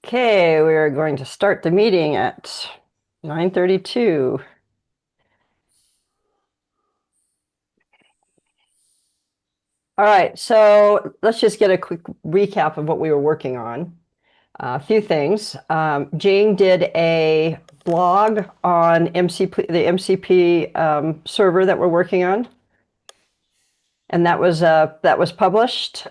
Okay, we are going to start the meeting at 9:32. All right, so let's just get a quick recap of what we were working on. A few things. Jing did a blog on the MCP server that we're working on, and that was published.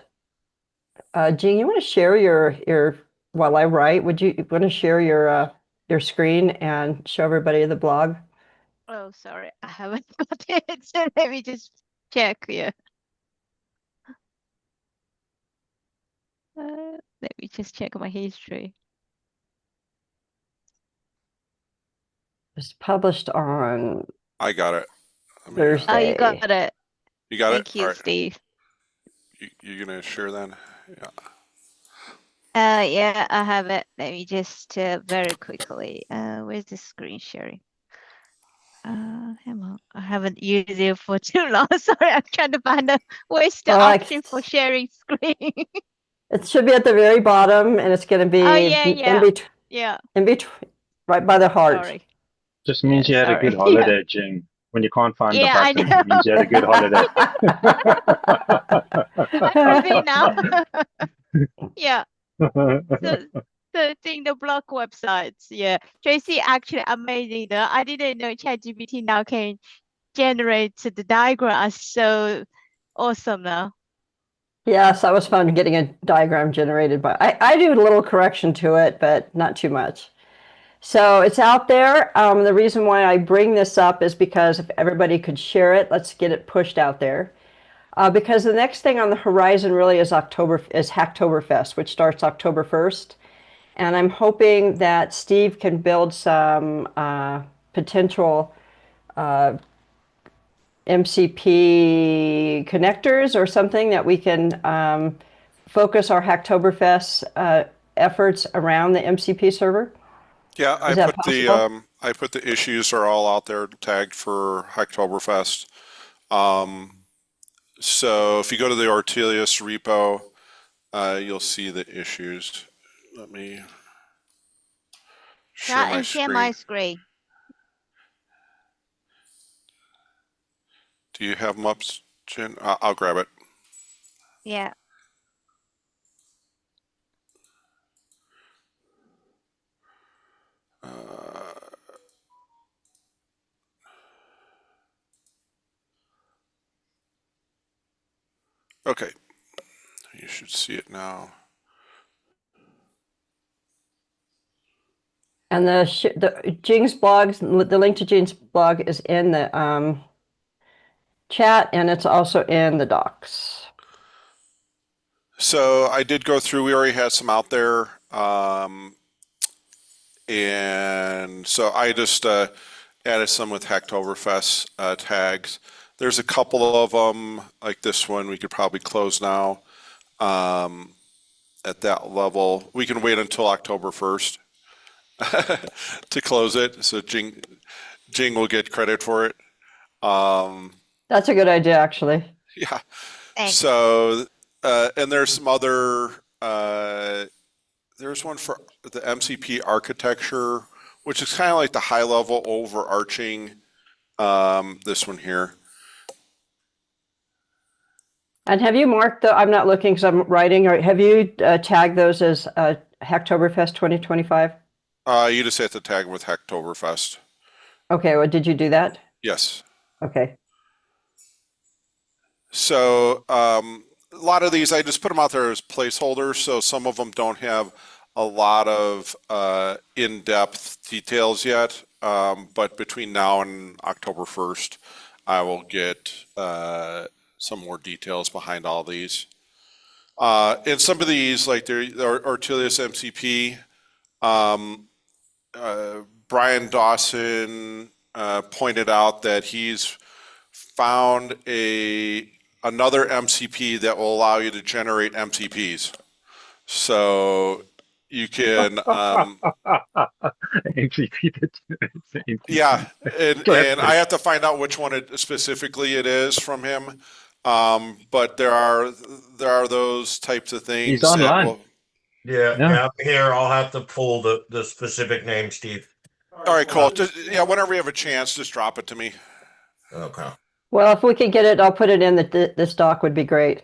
Jing, you want to share your while I write? Would you want to share your screen and show everybody the blog? Oh, sorry, I haven't got it. So let me just check here. Let me just check my history. It's published on I got it. Thursday. Oh, you got it. You got Thank it? you, All right. Steve. You gonna share then? Yeah. Yeah, I have it. Let me just very quickly. Where's the screen sharing? Hang on. I haven't used it for too long. Sorry, I'm trying to find out where's the option for sharing screen. It should be at the very bottom, and it's going to be Oh yeah, in between, right by the heart. Sorry. Just means you had a good Sorry. holiday, Jing. When you can't find the Yeah, I button, it means you had a good holiday. I see now. Yeah. The thing, the blog websites. Yeah. Tracy, actually amazing though. I didn't know ChatGPT now can generate the diagrams. So awesome now. Yes, that was fun getting a diagram generated, but I do a little correction to it, but not too much. So it's out there. The reason why I bring this up is because if everybody could share it, let's get it pushed out there. Because the next thing on the horizon really is Hactoberfest, which starts October 1st. And I'm hoping that Steve can build some potential MCP connectors or something that we can focus our Hacktoberfest efforts around the MCP server. Yeah, Is that possible? I put the issues are all out there tagged for Hactoberfest. So if you go to the Ortelius repo, you'll see the issues. Let me share my Share my screen. screen. Do you have them up, Jen? I'll grab it. Yeah. Okay, you should see it now. And the Jing's blog, the link to Jing's blog is in the chat, and it's also in the docs. So I did go through, we already had some out there. And so I just added some with Hacktoberfest tags. There's a couple of them, like this one, we could probably close now at that level. We can wait until October 1st to close it, so Jing will get credit for it. That's a good idea, actually. Yeah. Thanks. So, and there's some other, there's one for the MCP architecture, which is kind of like the high level overarching, this one here. And have you marked I'm not looking because I'm writing, or have you tagged those as Hacktoberfest 2025? You just have to tag with Hacktoberfest. Okay, well, did you do that? Yes. Okay. So, a lot of these, I just put them out there as placeholders, so some of them don't have a lot of in-depth details yet, but between now and October 1st, I will get some more details behind all these. And some of these, like the Ortelius MCP, Brian Dawson pointed out that he's found another MCP that will allow you to generate MCPs. So you can MCP. yeah, and I have to find out which one specifically it is from him. But there are those types of things. He's online. Yeah. Yeah, here, I'll have to pull the specific name, Steve. All right, cool. Just, yeah, whenever you have a chance, just drop it to me. Okay. Well, if we could get it, I'll put it in this doc would be great.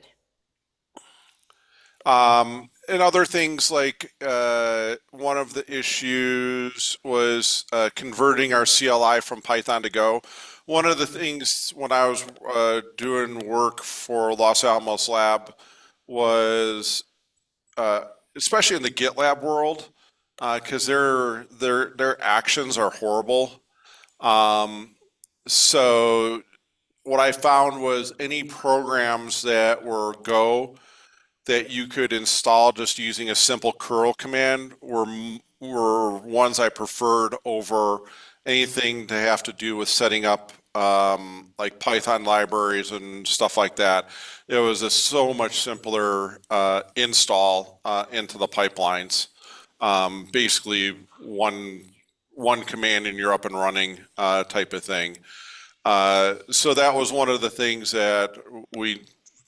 And other things like one of the issues was converting our CLI from Python to Go. One of the things when I was doing work for Los Alamos Lab was, especially in the GitLab world, because their actions are horrible. So what I found was any programs that were Go that you could install just using a simple curl command were ones I preferred over anything to have to do with setting up like Python libraries and stuff like that. It was a so much simpler install into the pipelines. Basically one command and you're up and running type of thing. So that was one of the things that we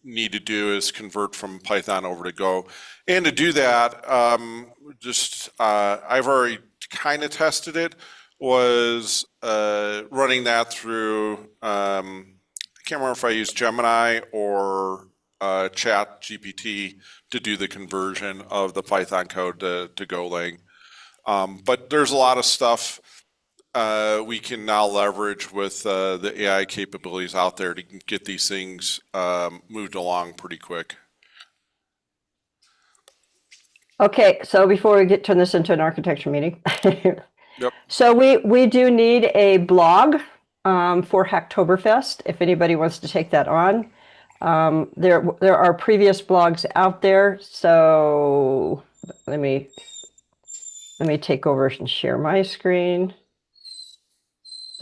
need to do is convert from Python over to Go. And to do that, I've already kind of tested it, was running that through, I can't remember if I used Gemini or Chat GPT to do the conversion of the Python code to Golang. But there's a lot of stuff we can now leverage with the AI capabilities out there to get these things moved along pretty quick. Okay, so before we turn this into an architecture meeting. Yep. So we do need a blog for Hactoberfest, if anybody wants to take that on. There are previous blogs out there, so let me take over and share my screen.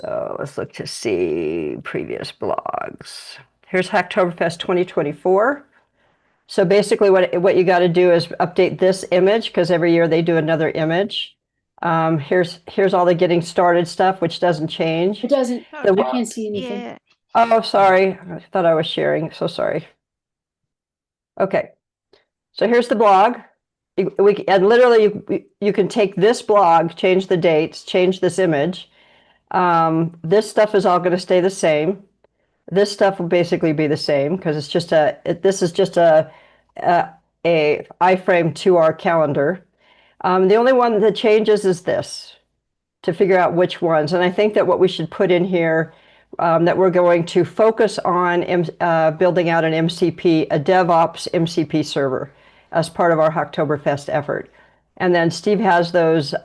So let's look to see previous blogs. Here's Hactoberfest 2024. So basically what you got to do is update this image because every year they do another image. Here's all the getting started stuff, which doesn't change. It doesn't. Oh, I can't see anything. yeah. Oh, sorry. I thought I was sharing. So sorry. Okay. So here's the blog. And literally you can take this blog, change the dates, change this image. This stuff is all going to stay the same. This stuff will basically be the same because it's just this is just a iframe to our calendar. The only one that changes is this, to figure out which ones. And I think that what we should put in here, that we're going to focus on building out an MCP, a DevOps MCP server as part of our Hacktoberfest effort. And then Steve has those,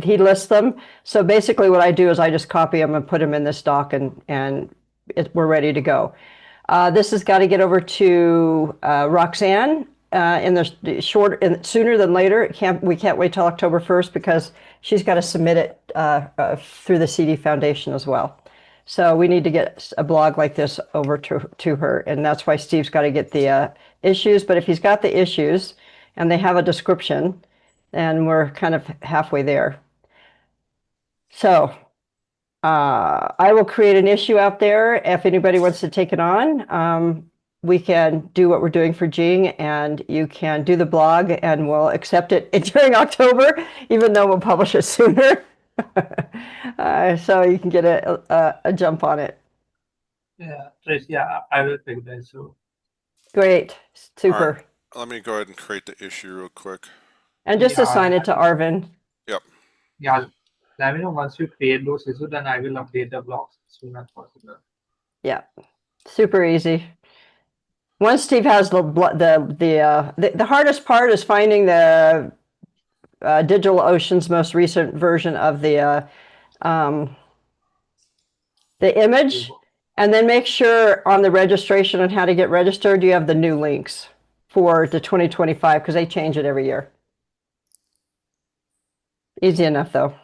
he lists them. So basically what I do is I just copy them and put them in this doc and we're ready to go. This has got to get over to Roxanne in the sooner than later. We can't wait till October 1st because she's got to submit it through the CD Foundation as well. So we need to get a blog like this over to her, and that's why Steve's got to get the issues. But if he's got the issues and they have a description, then we're kind of halfway there. So I will create an issue out there if anybody wants to take it on. We can do what we're doing for Jing, and you can do the blog, and we'll accept it during October, even though we'll publish it sooner. So you can get a jump on it. Yeah, Trish, yeah, I will take that. So Great, super. All right. Let me go ahead and create the issue real quick. And just Yeah. assign it to Arvin. Yep. yeah, let me know once you create those issues, then I will update the blogs as soon as possible. Yeah, super easy. Once Steve has the hardest part is finding the DigitalOcean's most recent version of the image, and then make sure on the registration on how to get registered, you have the new links for the 2025 because they change it every year. Easy enough though.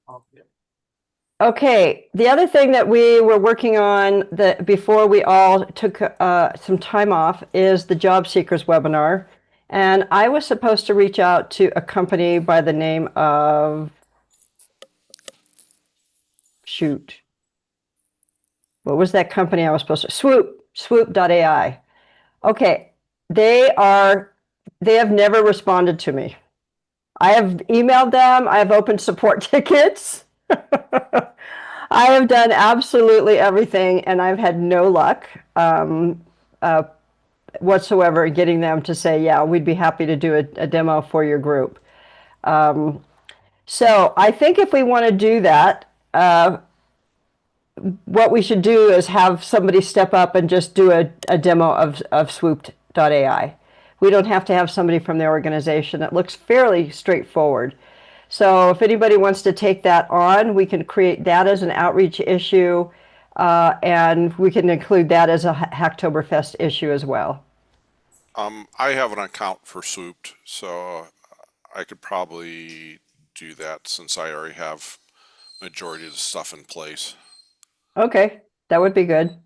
Okay. Okay, the other thing that we were working on before we all took some time off is the Job Seekers webinar. And I was supposed to reach out to a company by the name of, shoot, what was that company I was supposed to, Swoop.ai. Okay, they have never responded to me. I have emailed them, I have opened support tickets. I have done absolutely everything, and I've had no luck whatsoever getting them to say, yeah, we'd be happy to do a demo for your group. So I think if we want to do that, what we should do is have somebody step up and just do a demo of swooped.ai. We don't have to have somebody from the organization. It looks fairly straightforward. So if anybody wants to take that on, we can create that as an outreach issue, and we can include that as a Hacktoberfest issue as well. I have an account for Swooped, so I could probably do that since I already have majority of the stuff in place. Okay, that would be good.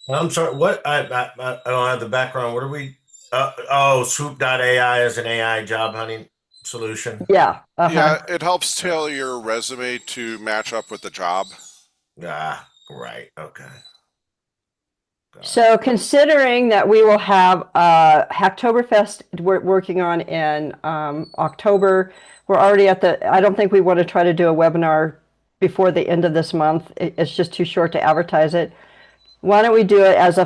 I'm sorry, what? I don't have the background. What are we? Oh, Swoop.ai is an AI job hunting solution. Yeah. Yeah, it helps tailor your resume to match up with the job. Ah, right. Okay. So considering that we will have Hacktoberfest we're working on in October, we're already at I don't think we want to try to do a webinar before the end of this month. It's just too short to advertise it. Why don't we do it as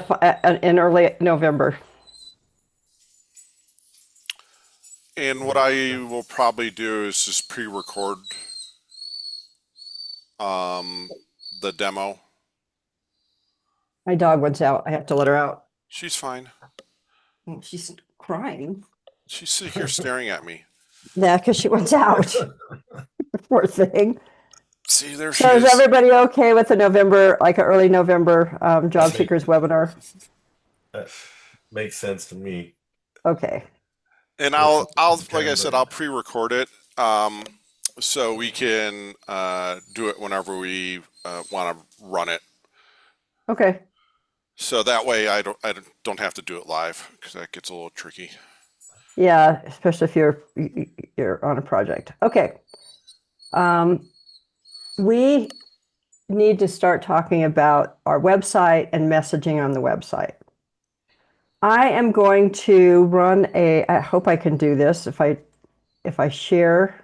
in early November? And what I will probably do is just pre-record the demo. My dog wants out. I have to let her out. She's fine. Oh, she's crying. She's sitting here staring at me. Yeah, because she wants out. Poor thing. See, there she So is. is everybody okay with the November, like an early November job seekers webinar? That makes sense to me. Okay. And I'll like I said, I'll pre-record it, so we can do it whenever we want to run it. Okay. So that way I don't have to do it live because that gets a little tricky. Yeah, especially if you're on a project. Okay. We need to start talking about our website and messaging on the website. I am going to run I hope I can do this if I share.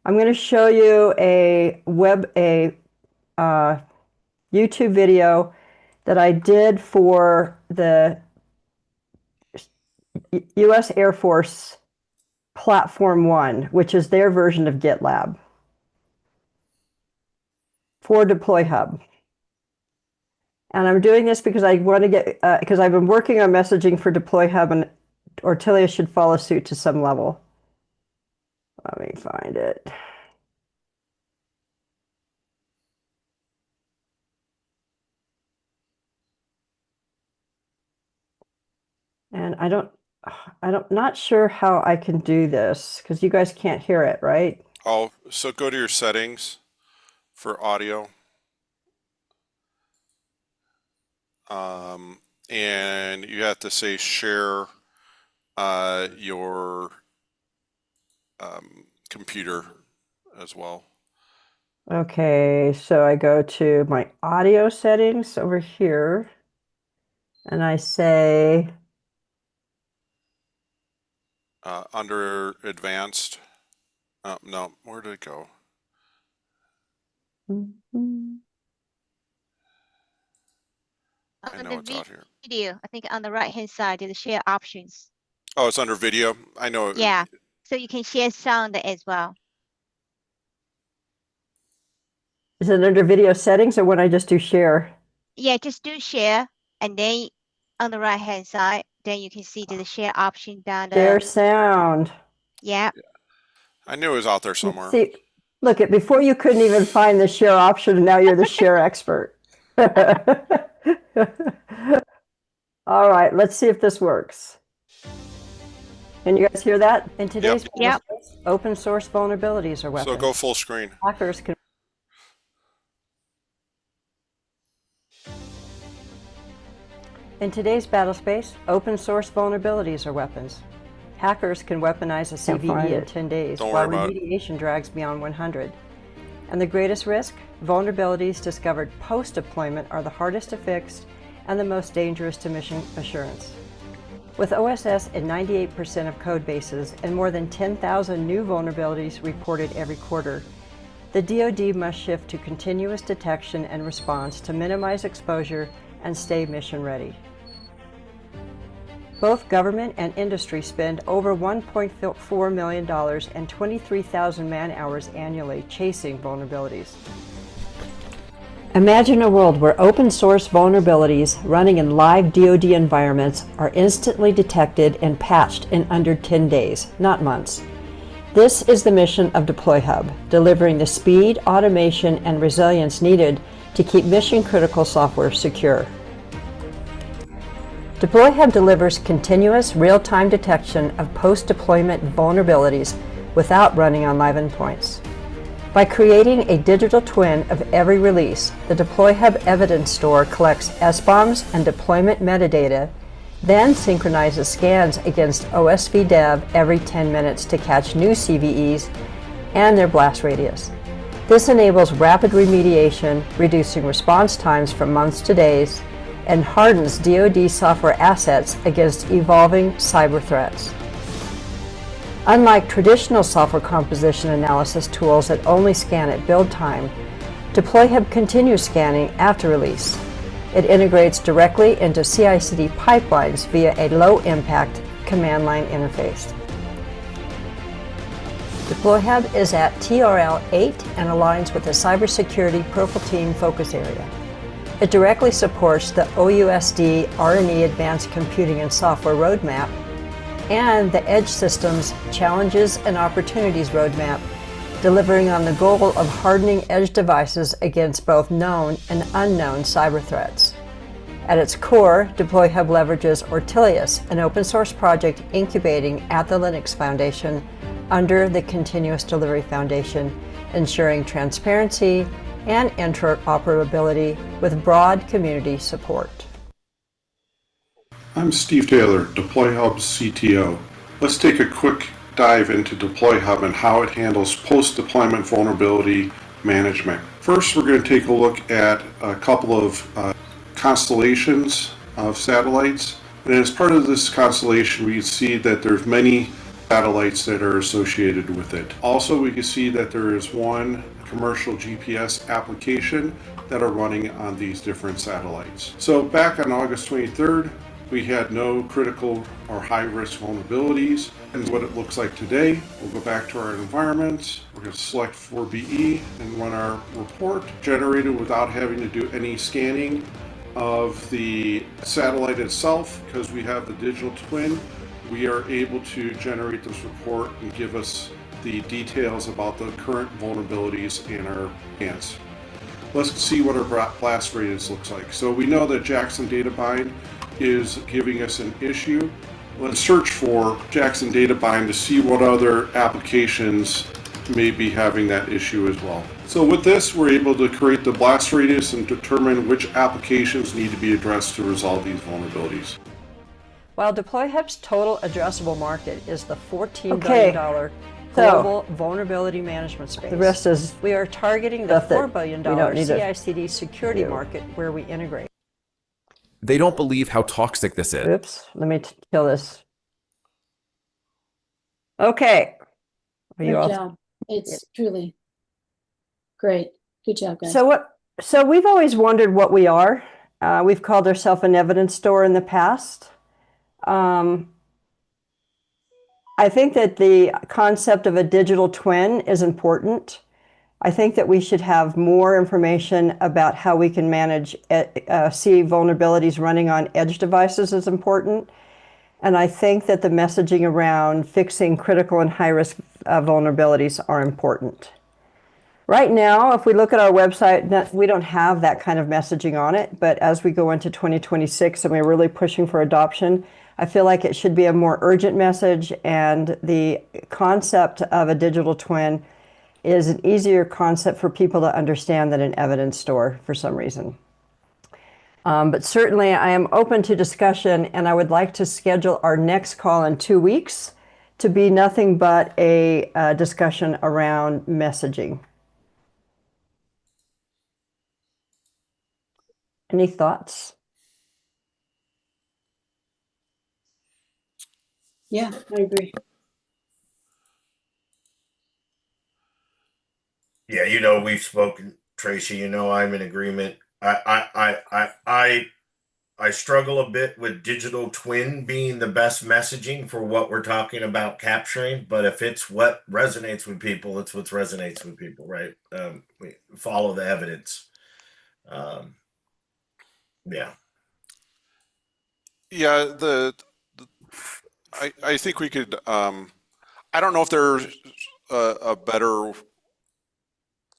I'm going to show you a YouTube video that I did for the U.S. Air Force Platform 1, which is their version of GitLab for Deploy Hub. And I'm doing this because I want to get, because I've been working on messaging for Deploy Hub, and Ortelius should follow suit to some level. Let me find it. And not sure how I can do this because you guys can't hear it, right? Oh, so go to your settings for audio. And you have to say share your computer as well. Okay, so I go to my audio settings over here and I say Under advanced. No, where did it go? I know it's out here. Video, I think on the right hand side is share options. Oh, it's under video. I know. Yeah, so you can share sound as well. Is it under video settings or when I just do share? Yeah, just do share, and then on the right hand side, then you can see the share option down Share there. sound. Yeah. I knew it was out there somewhere. See, look, before you couldn't even find the share option, and now you're the share expert. All right, let's see if this works. Can you guys hear that? In today's open source vulnerabilities are weapons. So go full screen. Hackers can. In today's battle space, open source vulnerabilities are weapons. Hackers can weaponize a CVE in 10 days, while remediation drags beyond 100. And the greatest risk? Vulnerabilities discovered post-deployment are the hardest to fix and the most dangerous to mission assurance. With OSS in 98% of code bases and more than 10,000 new vulnerabilities reported every quarter, the DoD must shift to continuous detection and response to minimize exposure and stay mission ready. Both government and industry spend over $1.4 million and 23,000 man-hours annually chasing vulnerabilities. Imagine a world where open source vulnerabilities running in live DoD environments are instantly detected and patched in under 10 days, not months. This is the mission of DeployHub, delivering the speed, automation, and resilience needed to keep mission-critical software secure. DeployHub delivers continuous real-time detection of post-deployment vulnerabilities without running on live endpoints. By creating a digital twin of every release, the DeployHub Evidence Store collects SBOMs and deployment metadata, then synchronizes scans against OSV dev every 10 minutes to catch new CVEs and their blast radius. This enables rapid remediation, reducing response times from months to days, and hardens DoD software assets against evolving cyber threats. Unlike traditional software composition analysis tools that only scan at build time, DeployHub continues scanning after release. It integrates directly into CI/CD pipelines via a low-impact command line interface. DeployHub is at TRL 8 and aligns with the Cybersecurity Profile Team focus area. It directly supports the OUSD R&E Advanced Computing and Software Roadmap and the Edge Systems Challenges and Opportunities Roadmap, delivering on the goal of hardening edge devices against both known and unknown cyber threats. At its core, DeployHub leverages Ortelius, an open source project incubating at the Linux Foundation under the Continuous Delivery Foundation, ensuring transparency and interoperability with broad community support. I'm Steve Taylor, DeployHub's CTO. Let's take a quick dive into DeployHub and how it handles post-deployment vulnerability management. First, we're going to take a look at a couple of constellations of satellites. And as part of this constellation, we can see that there's many satellites that are associated with it. Also, we can see that there is one commercial GPS application that are running on these different satellites. So back on August 23rd, we had no critical or high-risk vulnerabilities. And what it looks like today, we'll go back to our environment. We're going to select 4BE and run our report, generated without having to do any scanning of the satellite itself. Because we have the digital twin, we are able to generate this report and give us the details about the current vulnerabilities in our scans. Let's see what our blast radius looks like. So we know that Jackson Data Bind is giving us an issue. Let's search for Jackson Data Bind to see what other applications may be having that issue as well. So with this, we're able to create the blast radius and determine which applications need to be addressed to resolve these vulnerabilities. While DeployHub's total addressable market is the $14 billion global vulnerability management space, the rest is we are targeting the $4 billion CI/CD security market where we integrate. They don't believe how toxic this is. Oops, let me kill this. Okay. Are you Great all? job. It's truly great. Good job, guys. So we've always wondered what we are. We've called ourselves an evidence store in the past. I think that the concept of a digital twin is important. I think that we should have more information about how we can manage, see vulnerabilities running on edge devices is important. And I think that the messaging around fixing critical and high-risk vulnerabilities are important. Right now, if we look at our website, we don't have that kind of messaging on it. But as we go into 2026 and we're really pushing for adoption, I feel like it should be a more urgent message. And the concept of a digital twin is an easier concept for people to understand than an evidence store for some reason. But certainly I am open to discussion, and I would like to schedule our next call in 2 weeks to be nothing but a discussion around messaging. Any thoughts? Yeah, I agree. Yeah, we've spoken, Tracy. I'm in agreement. I struggle a bit with digital twin being the best messaging for what we're talking about capturing. But if it's what resonates with people, it's what resonates with people, right? We follow the evidence. Yeah. Yeah, I think we could, I don't know if there's a better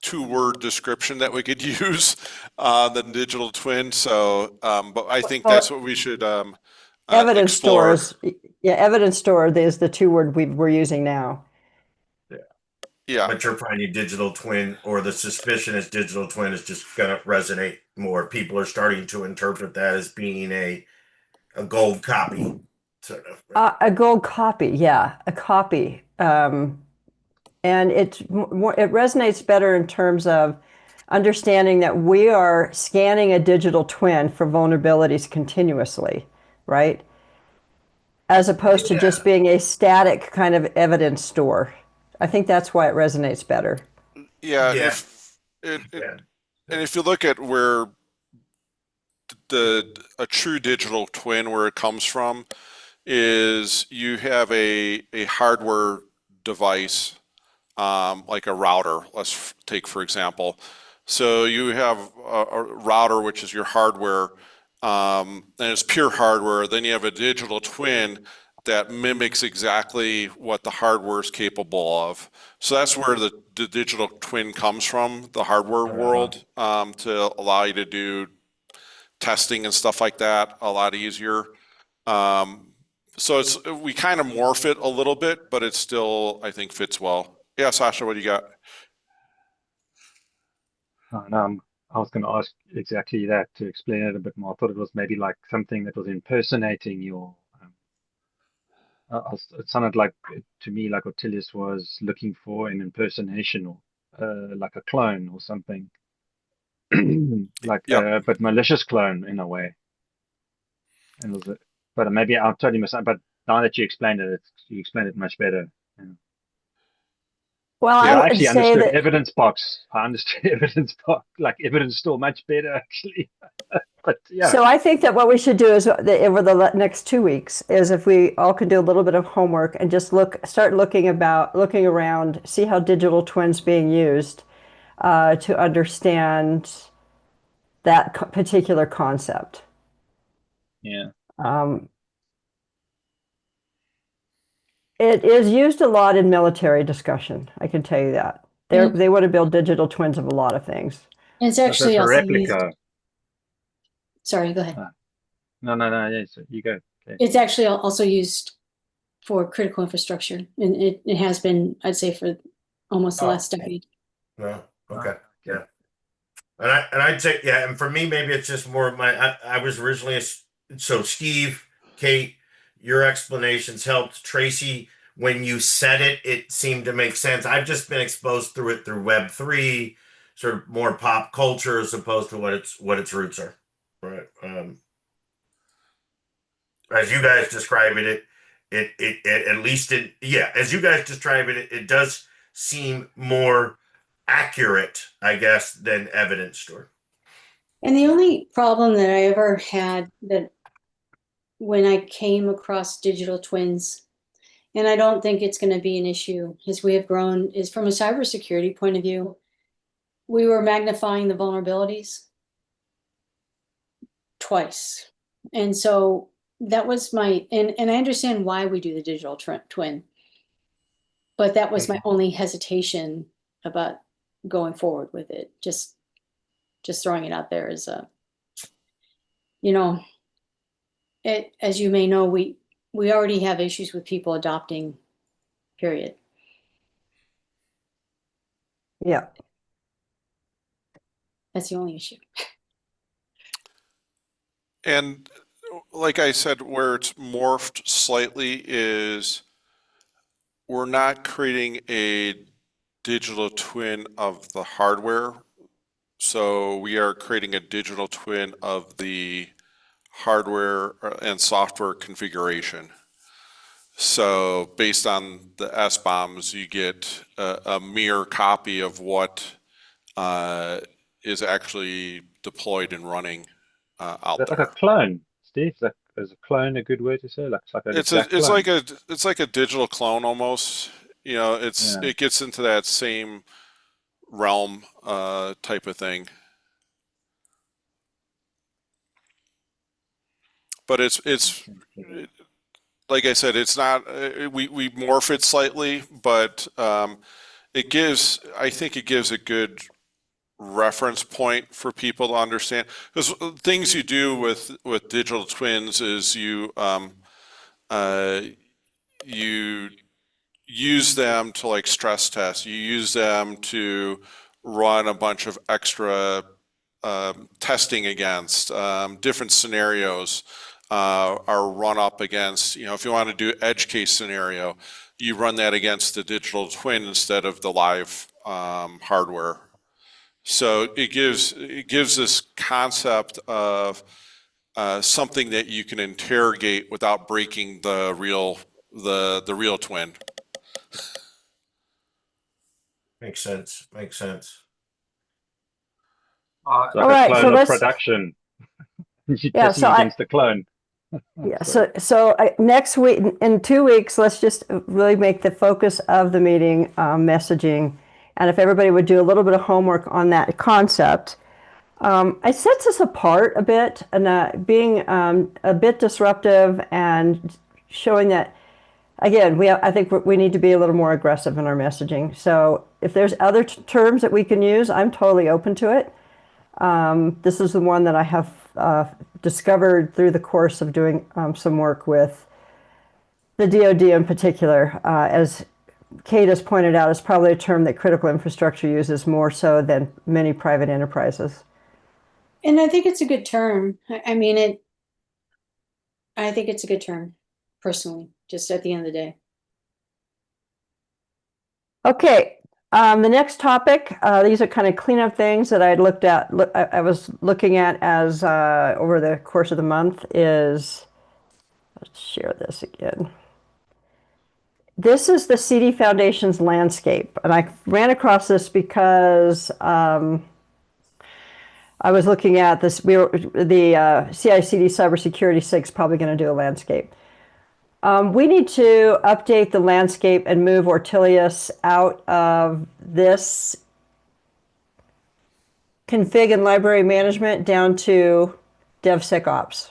two-word description that we could use than digital twin. So, but I think that's what we should Evidence explore. stores. Yeah, evidence store is the two word we're using now. Yeah, But you're finding digital twin, or the suspicion is digital twin is just going to resonate more. People are starting to interpret that as being a gold copy, sort of. A gold copy, yeah, a copy. And it resonates better in terms of understanding that we are scanning a digital twin for vulnerabilities continuously, right? As opposed to just being a static kind of evidence store. I think that's why it resonates better. yeah. Yeah. And if you look at where a true digital twin, where it comes from, is you have a hardware device, like a router. Let's take, for example. So you have a router, which is your hardware, and it's pure hardware. Then you have a digital twin that mimics exactly what the hardware is capable of. So that's where the digital twin comes from, the hardware world, to allow you to do testing and stuff like that a lot easier. So we kind of morph it a little bit, but it still, I think, fits well. Yeah, Sasha, what do you got? I was going to ask exactly that to explain it a bit more. I thought it was maybe like something that was impersonating your. It sounded like to me like Ortelius was looking for an impersonation or like a clone or something, like Yep. but malicious clone in a way. And was it? But maybe I'm totally missing. But now that you explained it, you explained it much better. Yeah. Well, Yeah, I I would actually say understood that. evidence box. I understood evidence box, like evidence store, much better actually. But yeah, So I think that what we should do is over the next 2 weeks is if we all can do a little bit of homework and just start looking around, see how digital twins being used to understand that particular concept. yeah. It is used a lot in military discussion. I can tell you that they want to build digital twins of a lot of things. And it's But actually that's a also used. replica. Sorry, go ahead. No. Yeah, so you go. Okay. It's actually also used for critical infrastructure, and it has been, I'd say, for almost the last decade. No. Okay. Yeah. And I'd say, yeah, and for me, maybe it's just more of I was originally so Steve, Kate, your explanations helped. Tracy, when you said it, it seemed to make sense. I've just been exposed through it through Web3, sort of more pop culture as opposed to what its roots are. Right. As you guys describe it at least as you guys describe it does seem more accurate, I guess, than evidence store. And the only problem that I ever had that when I came across digital twins, and I don't think it's going to be an issue as we have grown, is from a cybersecurity point of view, we were magnifying the vulnerabilities twice. And so that was and I understand why we do the digital twin, but that was my only hesitation about going forward with it. Just throwing it out there as as you may know, we already have issues with people adopting, period. Yeah. That's the only issue. And like I said, where it's morphed slightly is we're not creating a digital twin of the hardware. So we are creating a digital twin of the hardware and software configuration. So based on the SBOMs, you get a mirror copy of what is actually deployed and running out That's like there. a clone, Steve. Is a clone a good word to say? Like it's like an exact clone. It's like a digital clone almost. You know, Yeah. it gets into that same realm type of thing. But it's like I said, it's not. We morph it slightly, but I think it gives a good reference point for people to understand. Because things you do with digital twins is you use them to like stress test. You use them to run a bunch of extra testing against different scenarios are run up against. You know, if you want to do edge case scenario, you run that against the digital twin instead of the live hardware. So it gives this concept of something that you can interrogate without breaking the real twin. Makes sense. Makes sense. It's like All a right, clone so of let's- production. You're Yeah, testing so against the clone. Yeah, so next week, in 2 weeks, let's just really make the focus of the meeting messaging. And if everybody would do a little bit of homework on that concept. It sets us apart a bit and being a bit disruptive and showing that, again, I think we need to be a little more aggressive in our messaging. So if there's other terms that we can use, I'm totally open to it. This is the one that I have discovered through the course of doing some work with the DoD in particular. As Kate has pointed out, is probably a term that critical infrastructure uses more so than many private enterprises. And I think it's a good term. I mean, I think it's a good term, personally, just at the end of the day. Okay, the next topic, these are kind of cleanup things that I looked at. I was looking at as over the course of the month is, let's share this again. This is the CD Foundation's landscape, and I ran across this because I was looking at this. The CI/CD cybersecurity SIG's probably going to do a landscape. We need to update the landscape and move Ortelius out of this config and library management down to DevSecOps.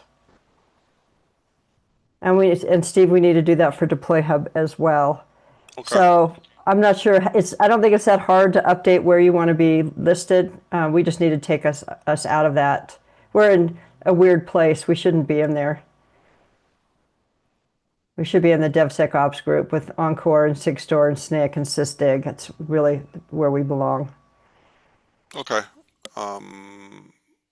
And Steve, we need to do that for Deploy Hub as well. Okay. So I'm not sure. I don't think it's that hard to update where you want to be listed. We just need to take us out of that. We're in a weird place. We shouldn't be in there. We should be in the DevSecOps group with Encore and SigStore and SNCC and SysDig. That's really where we belong. Okay.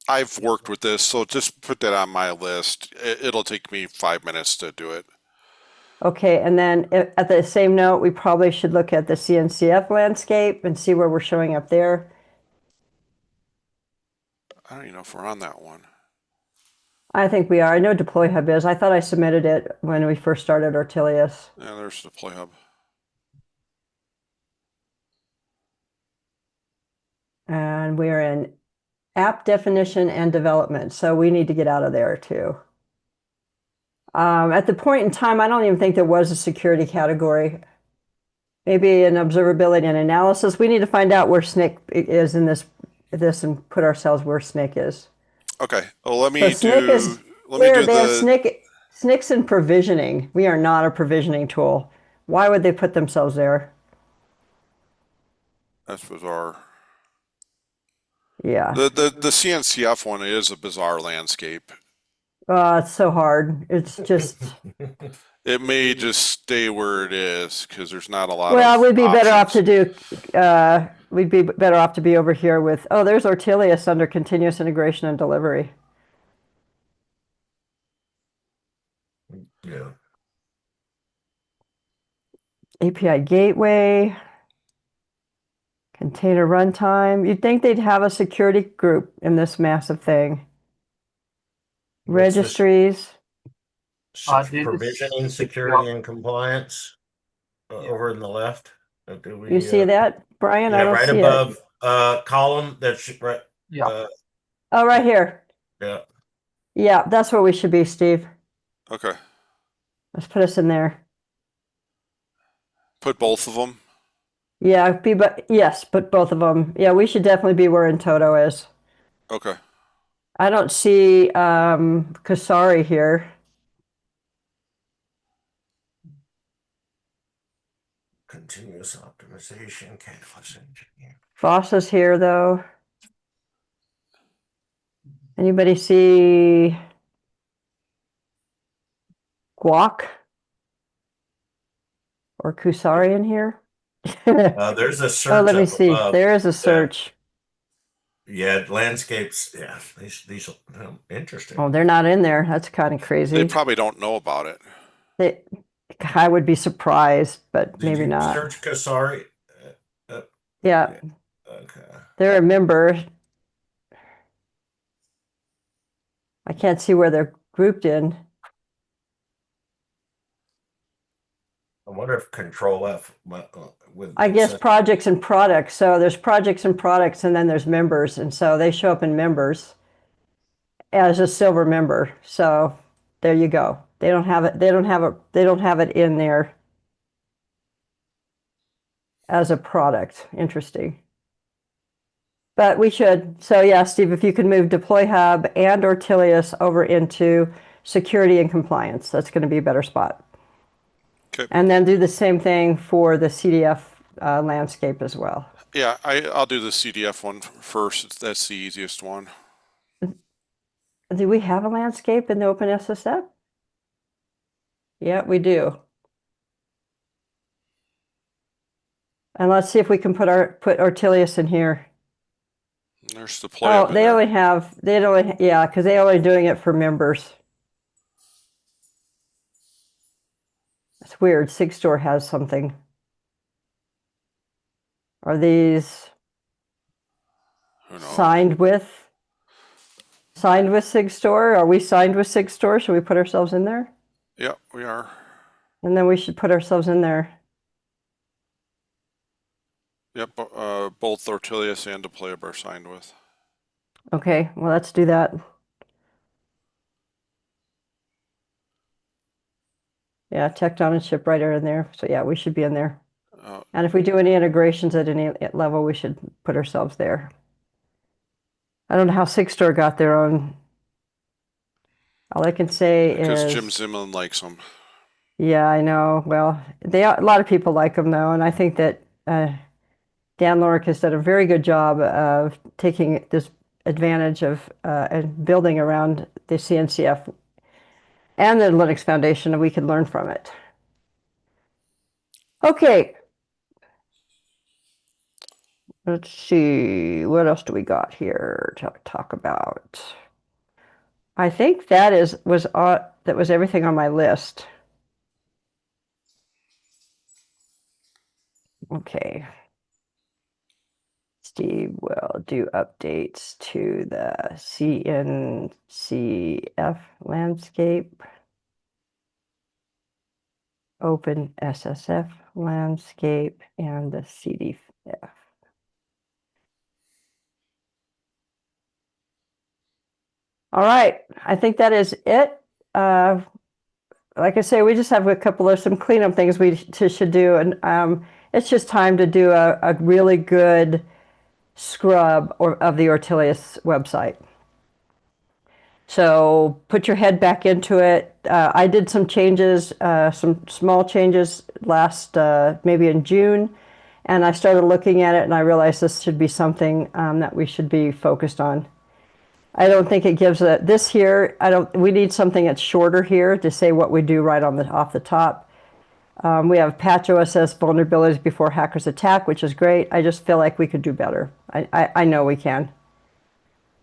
I've worked with this, so just put that on my list. It'll take me 5 minutes to do it. Okay, and then at the same note, we probably should look at the CNCF landscape and see where we're showing up there. I don't even know if we're on that one. I think we are. I know Deploy Hub is. I thought I submitted it when we first started Ortelius. Yeah, there's Deploy Hub. And we're in app definition and development. So we need to get out of there too. At the point in time, I don't even think there was a security category. Maybe an observability and analysis. We need to find out where SNCC is in this and put ourselves where SNCC is. Okay. Well, let me So SNCC is let me do they have the SNCC's in provisioning. We are not a provisioning tool. Why would they put themselves there? that's bizarre. Yeah. The CNCF one is a bizarre landscape. It's so hard. It's just. It may just stay where it is because there's not a lot Well, of we'd be better off to options. do. We'd be better off to be over here with. Oh, there's Ortelius under continuous integration and delivery. Yeah. API gateway. Container runtime. You'd think they'd have a security group in this massive thing. What's this? Registries. They just Provisioning, security, and compliance over in the left. Do we, You see that, Brian? I yeah, don't right see it. above column that's right. yeah. Oh, right here. Yeah. Yeah, that's where we should be, Steve. Okay. Let's put us in there. Put both of them. Yeah, but yes, but both of them. Yeah, we should definitely be where in Toto is. Okay. I don't see Kasari here. Continuous optimization, canvas engineer. Voss is here though. Anybody see Guac or Kusari in here? There's a search. Oh, let me up see. above. There is a search. Yeah, landscapes. Yeah, these interesting. Oh, they're not in there. That's kind of crazy. They probably don't know about it. I would be surprised, but Did maybe you not. search Kasari? Yeah, Okay. they're a member. I can't see where they're grouped in. I wonder if Control F with. I guess projects and products. So there's projects and products, and then there's members, and so they show up in members as a silver member. So there you go. They don't have it. They don't have it in there as a product. Interesting. But we should. So yeah, Steve, if you could move Deploy Hub and Ortelius over into security and compliance, that's going to be a better spot. Okay. And then do the same thing for the CDF landscape as well. Yeah, I'll do the CDF one first. That's the easiest one. Do we have a landscape in the OpenSSF? Yeah, we do. And let's see if we can put Ortelius in here. There's the play. Oh, yeah, because they only doing it for members. It's weird. SigStore has something. Are these signed with SigStore? Are we signed with SigStore? Should we put ourselves in there? Yeah, we are. And then we should put ourselves in there. Yep, both Ortelius and Deploy are signed with. Okay, well, let's do that. Yeah, Tecton and ShipWriter in there. So yeah, we should be in there. And if we do any integrations at any level, we should put ourselves there. I don't know how SigStore got their own. All I can say because is Jim Zimmerman likes them. Yeah, I know. Well, a lot of people like them though, and I think that Dan Lorick has done a very good job of taking this advantage of and building around the CNCF and the Linux Foundation, and we can learn from it. Okay. Let's see, what else do we got here to talk about? I think that was everything on my list. Okay. Steve will do updates to the CNCF landscape, OpenSSF landscape, and the CDF. All right, I think that is it. Like I say, we just have a couple of some cleanup things we should do, and it's just time to do a really good scrub of the Ortelius website. So put your head back into it. I did some changes, some small changes last, maybe in June, and I started looking at it and I realized this should be something that we should be focused on. I don't think it gives this here. We need something that's shorter here to say what we do right off the top. We have patch OSS vulnerabilities before hackers attack, which is great. I just feel like we could do better. I know we can.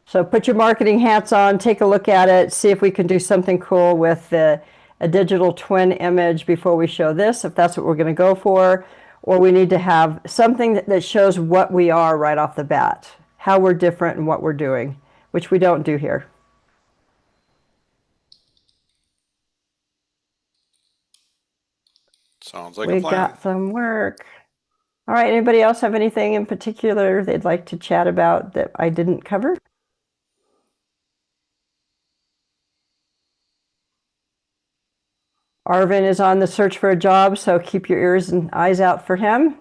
So put your marketing hats on, take a look at it, see if we can do something cool with a digital twin image before we show this, if that's what we're going to go for. Or we need to have something that shows what we are right off the bat, how we're different and what we're doing, which we don't do here. Sounds like We a plan. got some work. All right, anybody else have anything in particular they'd like to chat about that I didn't cover? Arvin is on the search for a job, so keep your ears and eyes out for him.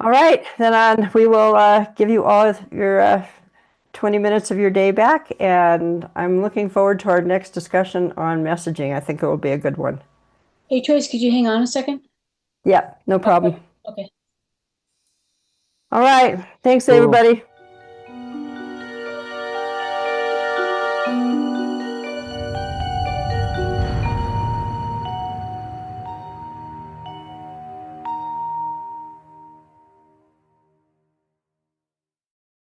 All right, then we will give you all your 20 minutes of your day back, and I'm looking forward to our next discussion on messaging. I think it will be a good one. Hey, Trace, could you hang on a second? Yeah, no problem. Okay. All right, thanks Cool. everybody.